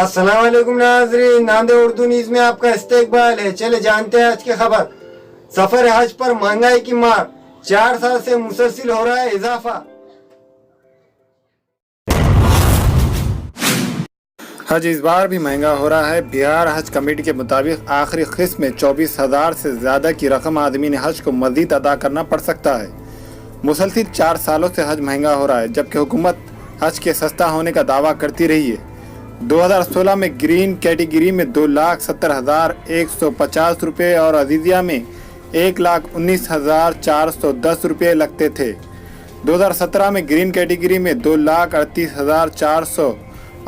अस्सलाम वालेकुम नाज़रीन, नांदे उर्दू न्यूज़ में आपका इस्तकबाल है। चले जानते हैं आज की खबर। सफर हज पर महंगाई की मार, 4 साल से मुसलसिल हो रहा है इजाफा। हज इस बार भी महंगा हो रहा है। बिहार हज कमेटी के मुताबिक आखिरी किस्त में 24,000 से ज़्यादा की रकम आदमी ने हज को मज़ीद अदा करना पड़ सकता है। मुसलसिल 4 सालों से हज महंगा हो रहा है, जबकि हुकूमत हज के सस्ता होने का दावा करती रही है। 2016 में ग्रीन कैटेगरी में 2,70,150 रुपये और अजीज़िया में 1,19,410 रुपये लगते थे। 2017 में ग्रीन कैटेगरी में 2,38,400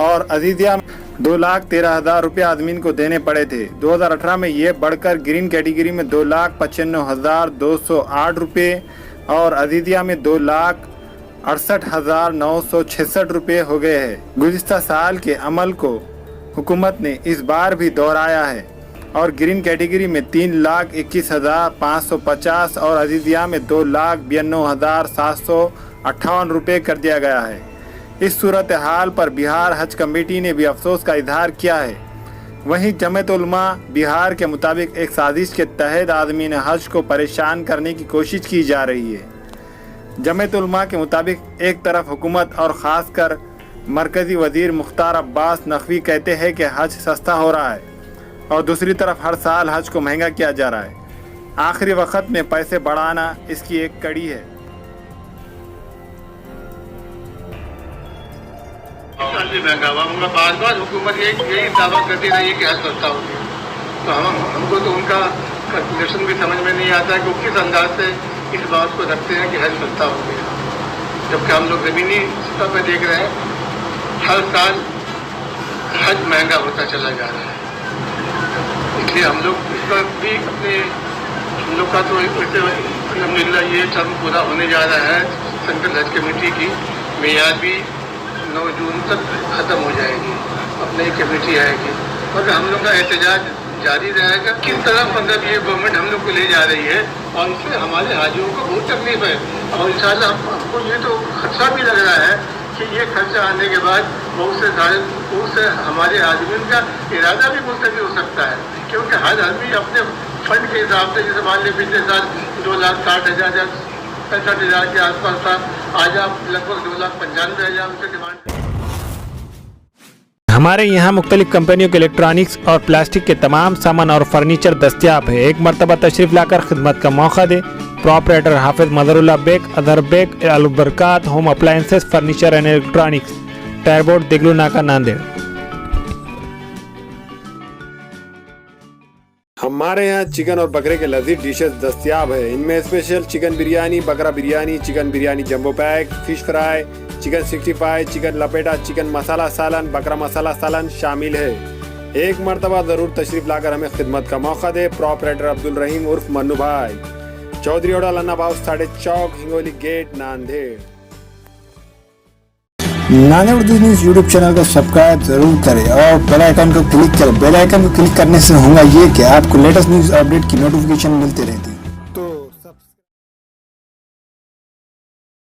और अजीज़िया में 2,13,000 रुपये आदमीन को देने पड़े थे। 2018 में ये बढ़कर ग्रीन कैटेगरी में 2,95,208 रुपये और अजीज़िया में 2,68,966 रुपये हो गए हैं। गुज़िश्ता साल के अमल को हुकूमत ने इस बार भी दोहराया है और ग्रीन कैटेगरी में 3,21,550 और अजीज़िया में 2,92,758 रुपये कर दिया गया है। इस सूरत हाल पर बिहार हज कमेटी ने भी अफसोस का इजहार किया है। वहीं जमीयत उलमा बिहार के मुताबिक एक साजिश के तहत आदमीन हज को परेशान करने की कोशिश की जा रही है। जमीयत उलमा के मुताबिक एक तरफ हुकूमत और ख़ासकर मरकज़ी वज़ीर मुख्तार अब्बास नकवी कहते हैं कि हज सस्ता हो रहा है और दूसरी तरफ हर साल हज को महंगा किया जा रहा है। आखिरी वक्त में पैसे बढ़ाना इसकी एक कड़ी है। महंगा हुआ, बार बार हुकूमत यही दावा करती रही है कि हज सस्ता हो गया, तो हमको तो उनका कैलकुलेशन भी समझ में नहीं आता कि वो किस अंदाज से इस बात को रखते हैं कि हज सस्ता हो गया, जबकि हम लोग ज़मीनी सतह पर देख रहे हैं हर साल हज महंगा होता चला जा रहा है। इसलिए हम लोग इस पर भी हम लोग का तो अल्हम्दुलिल्लाह ये टर्म पूरा होने जा रहा है। सेंट्रल हज कमेटी की मियाद भी 9 जून तक ख़त्म हो जाएगी, अब नई कमेटी आएगी और हम लोग का एहतजाज जारी रहेगा। किस तरह मतलब ये गवर्नमेंट हम लोग को ले जा रही है और इससे हमारे हाजियों को बहुत तकलीफ है और इंशाल्लाह हमको ये तो खदशा भी लग रहा है कि ये खर्चा आने के बाद बहुत से हमारे आदमी का इरादा भी मुस्तवी हो सकता है, क्योंकि हर आदमी अपने फंड के हिसाब से, जैसे मान लीजिए पिछले साल 2,60,000 65,000 के आसपास था, आज आप लगभग 2,95,000 से डिमांड। हमारे यहाँ मुख्तलिफ कंपनियों के इलेक्ट्रॉनिक्स और प्लास्टिक के तमाम सामान और फर्नीचर दस्तियाब है। एक मरतबा तशरीफ लाकर खिदमत का मौका दे। प्रोपराइटर हाफिज मदरुल्लाह बेग, अदर Baig, Albarkat home appliances, furniture and electronics, टायरबोर्ड, दिगलू नाका, नांदेड़। हमारे यहाँ चिकन और बकरे के लजीज डिशेस दस्तियाब है। इनमें स्पेशल चिकन बिरयानी, बकरा biryani, chicken biryani jumbo pack, fish fry, chicken 65, chicken लपेटा, चिकन मसाला सालन, बकरा मसाला सालन शामिल है। एक मरतबा ज़रूर तशरीफ लाकर हमें खिदमत का मौका दे। प्रोपराइटर अब्दुल रहीम उर्फ मन्नू भाई, चौधरी ओडा लन्ना बाउस 3.5 चौक, Hingoli gate, Nanded. Nanded Urdu news YouTube channel को सब्सक्राइब जरूर करें और बेल आइकन को क्लिक करें। बेल आइकन को क्लिक करने से होगा ये कि आपको लेटेस्ट न्यूज़ अपडेट की नोटिफिकेशन मिलती रहे।